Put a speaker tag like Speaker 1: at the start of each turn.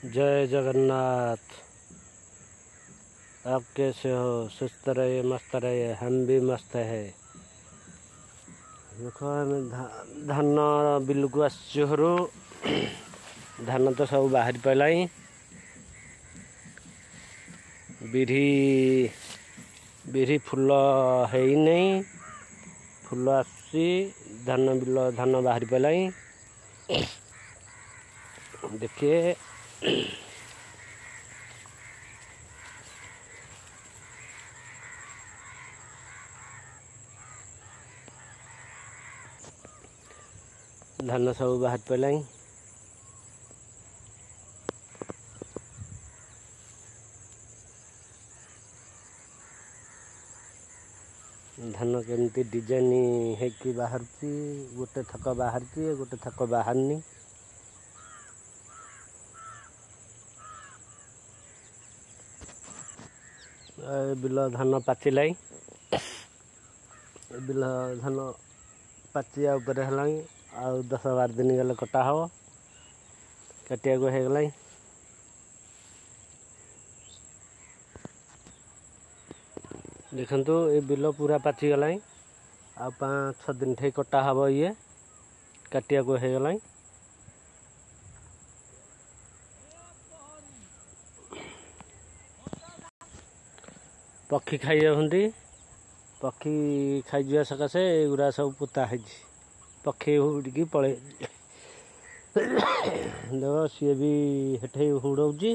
Speaker 1: जय जगन्नाथ। आप कैसे हो? सुस्त रहिए, मस्त रहिए, हम भी मस्त है। देखो धान बिल को आसु धान तो सब बाहरी पड़ा। बिरी फुल है नहीं, फुल आसी धान बिल धान बाहरी पड़ा। देखिए धान सब बाहर पड़ा। धान केमती डिजाइन है बाहर, गोटे थक बाहर गोटे थक बाहरनी। बिल धान पाचिला, बिल धान पाचिया उपरे है। आ 10-12 दिन गले कटा हम, काटिया को हो गला। देखु ये बिल पूरा पाचिगला। आ 5-6 दिन ठे कटा हम, ये काटिया को हो गला। पक्षी खाई जाती, पक्षी खाई जा सकाशे एगुरा सब पोता है। पक्षी उड़ पड़े देव सी भी हेठे हुड़ौची।